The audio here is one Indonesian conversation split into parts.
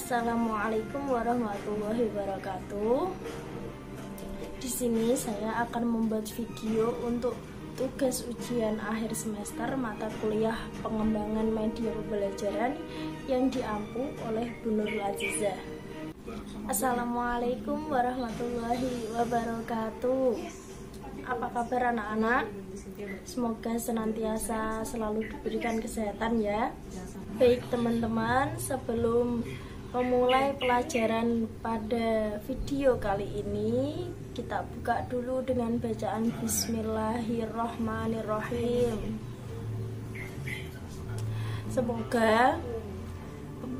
Assalamualaikum warahmatullahi wabarakatuh. Di sini saya akan membuat video untuk tugas ujian akhir semester mata kuliah pengembangan media pembelajaran yang diampu oleh Bu Nurul Azizah. Assalamualaikum warahmatullahi wabarakatuh. Apa kabar anak-anak? Semoga senantiasa selalu diberikan kesehatan ya. Baik teman-teman, sebelum memulai pelajaran pada video kali ini, kita buka dulu dengan bacaan Bismillahirrohmanirrohim. Semoga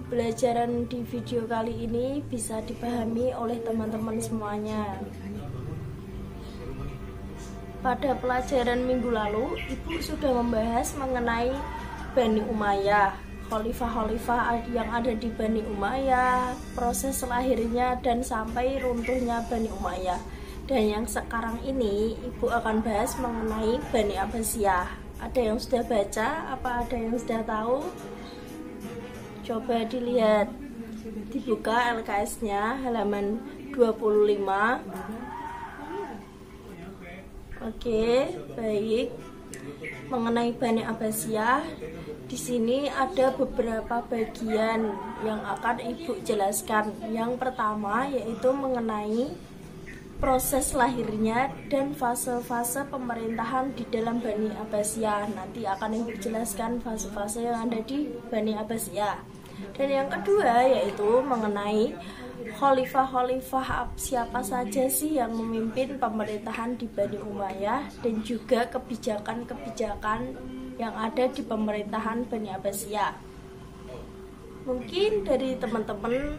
pelajaran di video kali ini bisa dipahami oleh teman-teman semuanya. Pada pelajaran minggu lalu, Ibu sudah membahas mengenai Bani Umayyah, khalifah-khalifah yang ada di Bani Umayyah, proses lahirnya dan sampai runtuhnya Bani Umayyah. Dan yang sekarang ini Ibu akan bahas mengenai Bani Abbasiyah. Ada yang sudah baca? Apa ada yang sudah tahu? Coba dilihat, dibuka LKS-nya halaman 25. Oke, baik. Mengenai Bani Abbasiyah, di sini ada beberapa bagian yang akan Ibu jelaskan. Yang pertama yaitu mengenai proses lahirnya dan fase-fase pemerintahan di dalam Bani Abbasiyah. Nanti akan Ibu jelaskan fase-fase yang ada di Bani Abbasiyah. Dan yang kedua yaitu mengenai khalifah-khalifah siapa saja sih yang memimpin pemerintahan di Bani Umayyah dan juga kebijakan-kebijakan yang ada di pemerintahan Bani Abbasiyah. Mungkin dari teman-teman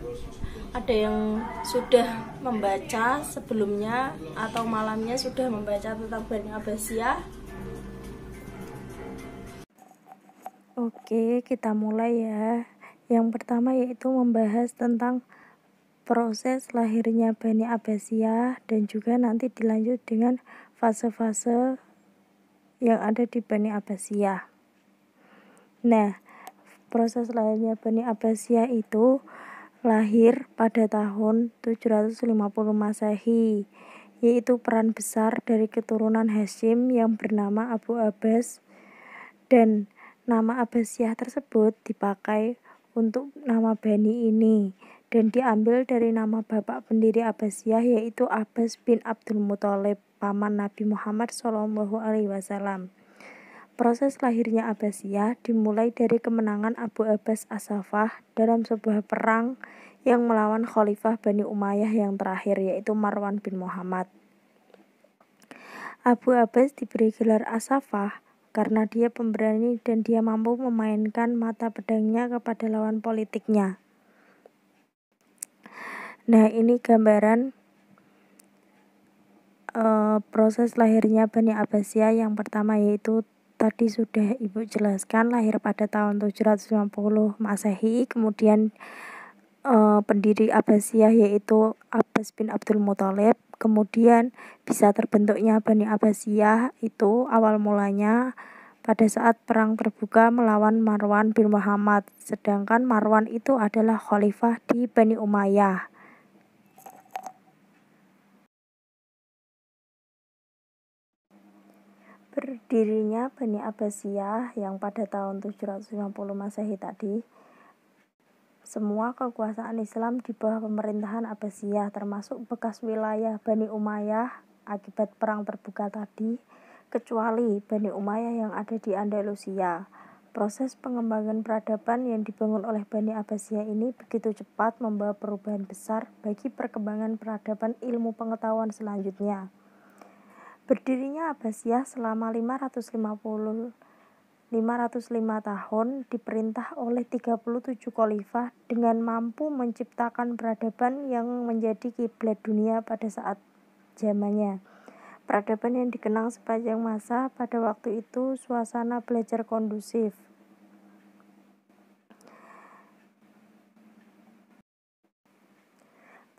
ada yang sudah membaca sebelumnya atau malamnya sudah membaca tentang Bani Abbasiyah. Oke, kita mulai ya. Yang pertama yaitu membahas tentang proses lahirnya Bani Abbasiyah dan juga nanti dilanjut dengan fase-fase yang ada di Bani Abbasiyah. Nah, proses lahirnya Bani Abbasiyah itu lahir pada tahun 750 Masehi, yaitu peran besar dari keturunan Hasyim yang bernama Abu Abbas, dan nama Abbasiyah tersebut dipakai untuk nama Bani ini dan diambil dari nama bapak pendiri Abbasiyah yaitu Abbas bin Abdul Muthalib, paman Nabi Muhammad SAW. Proses lahirnya Abbasiyah dimulai dari kemenangan Abu Abbas As-Saffah dalam sebuah perang yang melawan Khalifah Bani Umayyah yang terakhir yaitu Marwan bin Muhammad. Abu Abbas diberi gelar As-Saffah karena dia pemberani dan dia mampu memainkan mata pedangnya kepada lawan politiknya. Nah, ini gambaran proses lahirnya Bani Abbasiyah. Yang pertama yaitu tadi sudah Ibu jelaskan, lahir pada tahun 750 Masehi. Kemudian pendiri Abbasiyah yaitu Abbas bin Abdul Muthalib. Kemudian bisa terbentuknya Bani Abbasiyah itu awal mulanya pada saat perang terbuka melawan Marwan bin Muhammad. Sedangkan Marwan itu adalah khalifah di Bani Umayyah. Berdirinya Bani Abbasiyah yang pada tahun 750 Masehi tadi, semua kekuasaan Islam di bawah pemerintahan Abbasiyah termasuk bekas wilayah Bani Umayyah akibat perang terbuka tadi, kecuali Bani Umayyah yang ada di Andalusia. Proses pengembangan peradaban yang dibangun oleh Bani Abbasiyah ini begitu cepat membawa perubahan besar bagi perkembangan peradaban ilmu pengetahuan selanjutnya. Berdirinya Abbasiyah selama 505 tahun diperintah oleh 37 khalifah dengan mampu menciptakan peradaban yang menjadi kiblat dunia pada saat zamannya. Peradaban yang dikenang sepanjang masa pada waktu itu suasana belajar kondusif.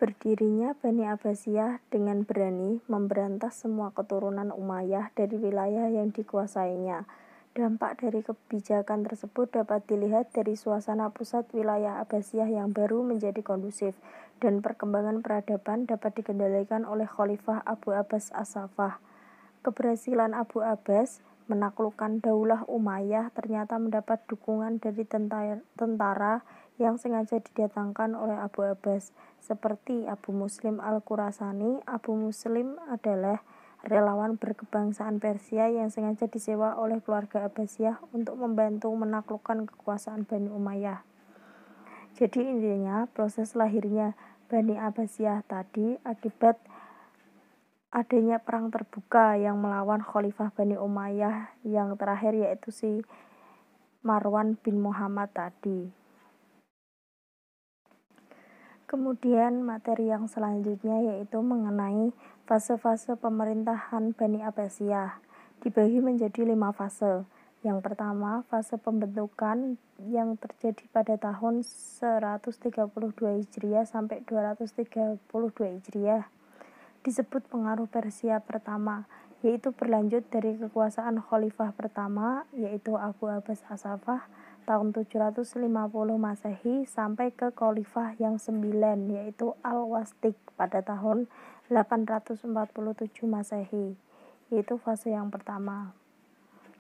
Berdirinya Bani Abbasiyah dengan berani memberantas semua keturunan Umayyah dari wilayah yang dikuasainya Dampak dari kebijakan tersebut dapat dilihat dari suasana pusat wilayah Abbasiyah yang baru menjadi kondusif, dan perkembangan peradaban dapat dikendalikan oleh Khalifah Abu Abbas As-Saffah. Keberhasilan Abu Abbas menaklukkan Daulah Umayyah ternyata mendapat dukungan dari tentara yang sengaja didatangkan oleh Abu Abbas, seperti Abu Muslim Al-Khurasani. Abu Muslim adalah relawan berkebangsaan Persia yang sengaja disewa oleh keluarga Abbasiyah untuk membantu menaklukkan kekuasaan Bani Umayyah. Jadi intinya proses lahirnya Bani Abbasiyah tadi akibat adanya perang terbuka yang melawan Khalifah Bani Umayyah yang terakhir, yaitu si Marwan bin Muhammad tadi. Kemudian materi yang selanjutnya yaitu mengenai fase-fase pemerintahan Bani Abbasiyah. Dibagi menjadi 5 fase. Yang pertama, fase pembentukan yang terjadi pada tahun 132 Hijriah sampai 232 Hijriah. Disebut pengaruh Persia pertama, yaitu berlanjut dari kekuasaan Khalifah pertama, yaitu Abu Abbas As-Saffah tahun 750 Masehi sampai ke Khalifah yang 9, yaitu Al-Wastik pada tahun 847 Masehi. Itu fase yang pertama.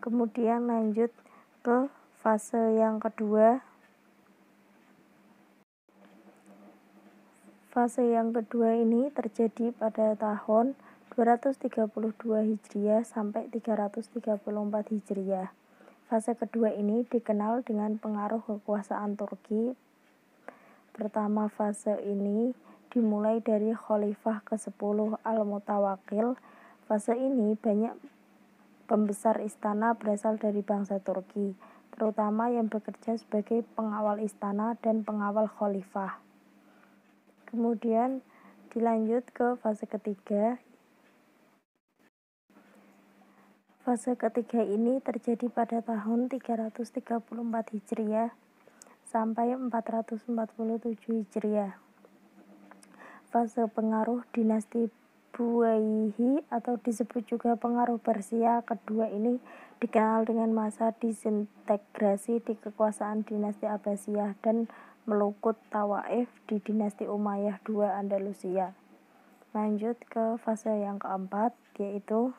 Kemudian lanjut ke fase yang kedua. Fase yang kedua ini terjadi pada tahun 232 Hijriah sampai 334 Hijriah. Fase kedua ini dikenal dengan pengaruh kekuasaan Turki. Pertama fase ini dimulai dari Khalifah ke-10 Al-Mutawakkil. Fase ini banyak pembesar istana berasal dari bangsa Turki, terutama yang bekerja sebagai pengawal istana dan pengawal Khalifah. Kemudian dilanjut ke fase ketiga. Fase ketiga ini terjadi pada tahun 334 Hijriah sampai 447 Hijriah. Fase pengaruh dinasti Buwayhi atau disebut juga pengaruh Persia kedua ini dikenal dengan masa disintegrasi di kekuasaan dinasti Abbasiyah dan melukut Tawaif di dinasti Umayyah II Andalusia. Lanjut ke fase yang keempat, yaitu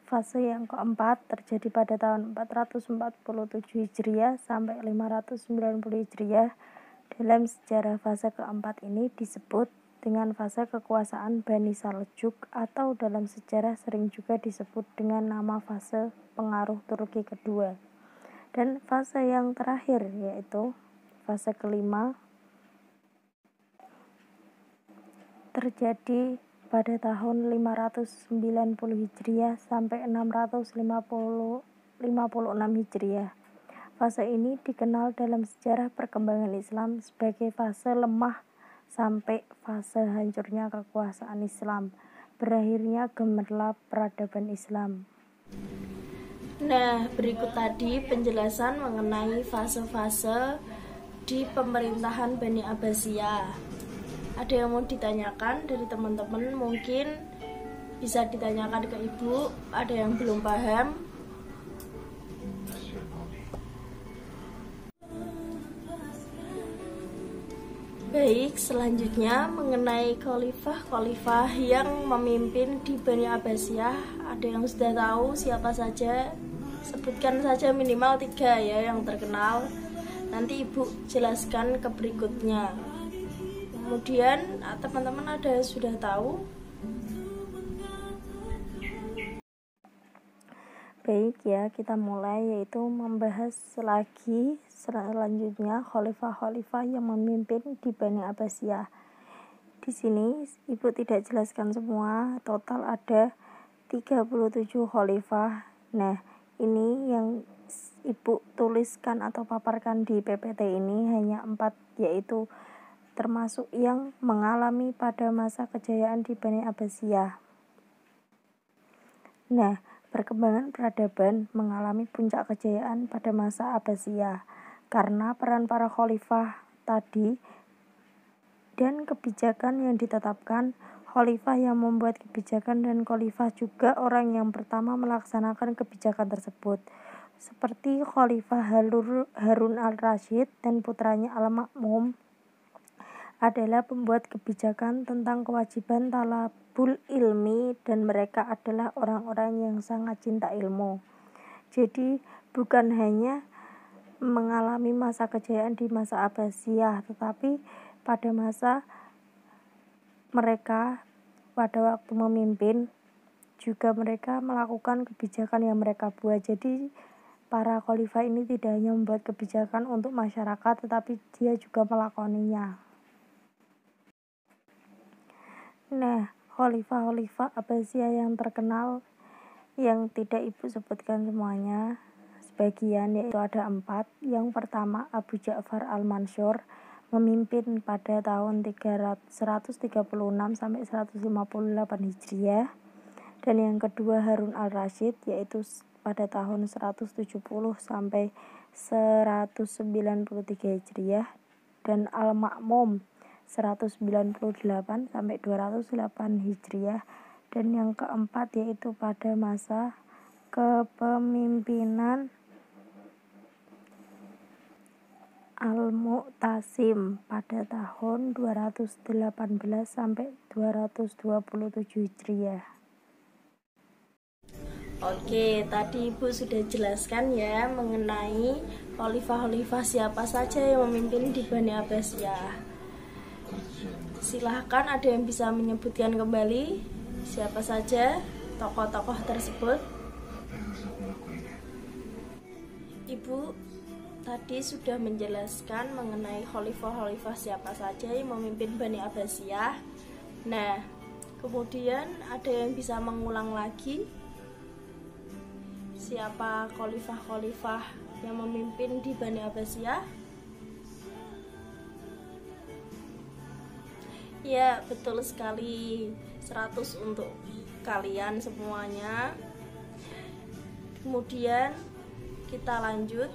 fase yang keempat terjadi pada tahun 447 Hijriah sampai 590 Hijriah. Dalam sejarah fase keempat ini disebut dengan fase kekuasaan Bani Saljuk, atau dalam sejarah sering juga disebut dengan nama fase pengaruh Turki kedua. Dan fase yang terakhir yaitu fase kelima terjadi pada tahun 590 Hijriah sampai 656 Hijriah. Fase ini dikenal dalam sejarah perkembangan Islam sebagai fase lemah sampai fase hancurnya kekuasaan Islam, berakhirnya gemerlap peradaban Islam. Nah, berikut tadi penjelasan mengenai fase-fase di pemerintahan Bani Abbasiyah. Ada yang mau ditanyakan dari teman-teman? Mungkin bisa ditanyakan ke ibu. Ada yang belum paham? Baik, selanjutnya mengenai khalifah yang memimpin di Bani Abbasiyah. Ada yang sudah tahu siapa saja? Sebutkan saja minimal 3 ya yang terkenal. Nanti ibu jelaskan ke berikutnya. Kemudian teman-teman ada sudah tahu? Baik ya, kita mulai yaitu membahas lagi selanjutnya khalifah-khalifah yang memimpin di Bani Abbasiyah. Di sini ibu tidak jelaskan semua, total ada 37 khalifah. Nah, ini yang ibu tuliskan atau paparkan di PPT ini hanya 4, yaitu termasuk yang mengalami pada masa kejayaan di Bani Abbasiyah. Nah, perkembangan peradaban mengalami puncak kejayaan pada masa Abbasiyah karena peran para khalifah tadi dan kebijakan yang ditetapkan. khalifah yang membuat kebijakan dan khalifah juga orang yang pertama melaksanakan kebijakan tersebut. Seperti Khalifah Harun al-Rasyid dan putranya Al-Ma'mun adalah pembuat kebijakan tentang kewajiban talabul ilmi, dan mereka adalah orang-orang yang sangat cinta ilmu. Jadi bukan hanya mengalami masa kejayaan di masa Abbasiyah, tetapi pada masa mereka pada waktu memimpin juga mereka melakukan kebijakan yang mereka buat. Jadi para khalifah ini tidak hanya membuat kebijakan untuk masyarakat, tetapi dia juga melakoninya. Nah, khalifah-khalifah Abbasiyah yang terkenal yang tidak ibu sebutkan semuanya, sebagian, yaitu ada 4. Yang pertama Abu Ja'far al-Mansur, memimpin pada tahun 136 sampai 158 Hijriah. Dan yang kedua Harun al-Rasyid, yaitu pada tahun 170 sampai 193 Hijriah. Dan Al-Ma'mun 198 sampai 208 Hijriah. Dan yang keempat yaitu pada masa kepemimpinan Al-Mu'tasim pada tahun 218 sampai 227 Hijriah. Oke, tadi Ibu sudah jelaskan ya mengenai khalifah-khalifah siapa saja yang memimpin di Bani Abbasiyah. Silahkan ada yang bisa menyebutkan kembali siapa saja tokoh-tokoh tersebut. Ibu tadi sudah menjelaskan mengenai khalifah-khalifah siapa saja yang memimpin Bani Abbasiyah. Nah, kemudian ada yang bisa mengulang lagi siapa khalifah-khalifah yang memimpin di Bani Abbasiyah? Ya, betul sekali. 100 untuk kalian semuanya. Kemudian kita lanjut.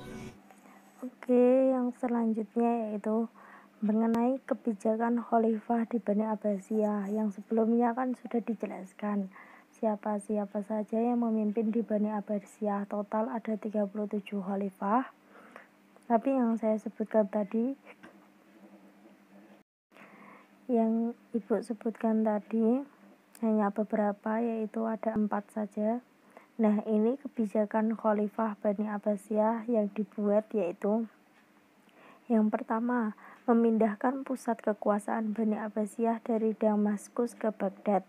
Oke, yang selanjutnya yaitu mengenai kebijakan khalifah di Bani Abbasiyah. Yang sebelumnya kan sudah dijelaskan siapa-siapa saja yang memimpin di Bani Abbasiyah. Total ada 37 khalifah. Tapi yang saya sebutkan tadi, yang Ibu sebutkan tadi hanya beberapa, yaitu ada 4 saja. Nah, ini kebijakan khalifah Bani Abbasiyah yang dibuat, yaitu yang pertama, memindahkan pusat kekuasaan Bani Abbasiyah dari Damaskus ke Baghdad.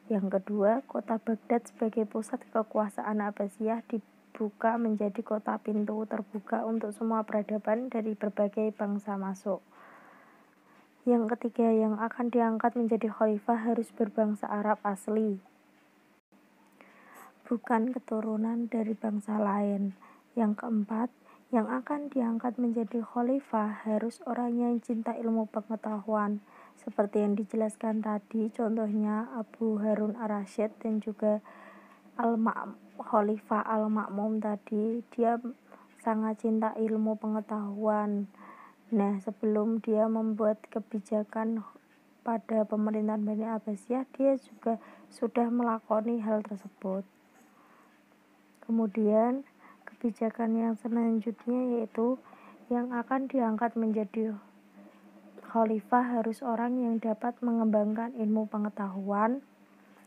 Yang kedua, kota Baghdad sebagai pusat kekuasaan Abbasiyah dibuka menjadi kota pintu terbuka untuk semua peradaban dari berbagai bangsa masuk. Yang ketiga, yang akan diangkat menjadi khalifah harus berbangsa Arab asli, bukan keturunan dari bangsa lain. Yang keempat, yang akan diangkat menjadi khalifah harus orang yang cinta ilmu pengetahuan, seperti yang dijelaskan tadi, contohnya Abu Harun al-Rasyid dan juga Khalifah Al-Ma'mun tadi, dia sangat cinta ilmu pengetahuan. Nah, sebelum dia membuat kebijakan pada pemerintahan Bani Abbasiyah, dia juga sudah melakoni hal tersebut. Kemudian kebijakan yang selanjutnya yaitu yang akan diangkat menjadi khalifah harus orang yang dapat mengembangkan ilmu pengetahuan.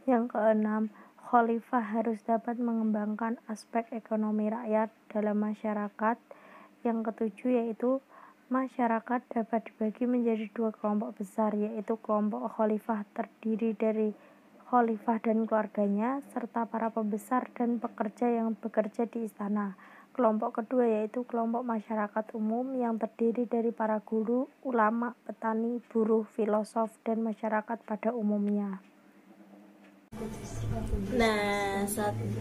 Yang keenam, khalifah harus dapat mengembangkan aspek ekonomi rakyat dalam masyarakat. Yang ketujuh yaitu masyarakat dapat dibagi menjadi 2 kelompok besar, yaitu kelompok khalifah terdiri dari khalifah dan keluarganya, serta para pembesar dan pekerja yang bekerja di istana. Kelompok kedua yaitu kelompok masyarakat umum yang terdiri dari para guru, ulama, petani, buruh, filosof, dan masyarakat pada umumnya. Nah,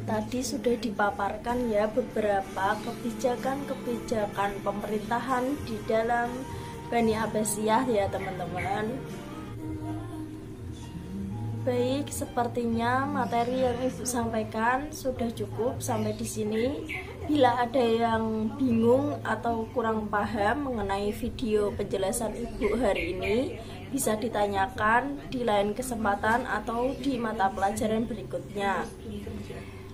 tadi sudah dipaparkan ya beberapa kebijakan-kebijakan pemerintahan di dalam Bani Abbasiyah ya teman-teman. Baik, sepertinya materi yang Ibu sampaikan sudah cukup sampai di sini. Bila ada yang bingung atau kurang paham mengenai video penjelasan Ibu hari ini, bisa ditanyakan di lain kesempatan atau di mata pelajaran berikutnya.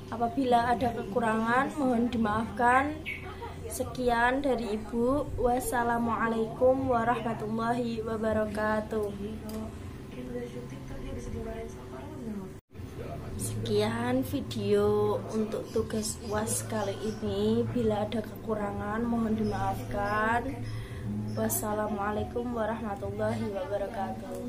Apabila ada kekurangan, mohon dimaafkan. Sekian dari Ibu. Wassalamualaikum warahmatullahi wabarakatuh. Sekian video untuk tugas UAS kali ini. Bila ada kekurangan, mohon dimaafkan. Wassalamualaikum warahmatullahi wabarakatuh.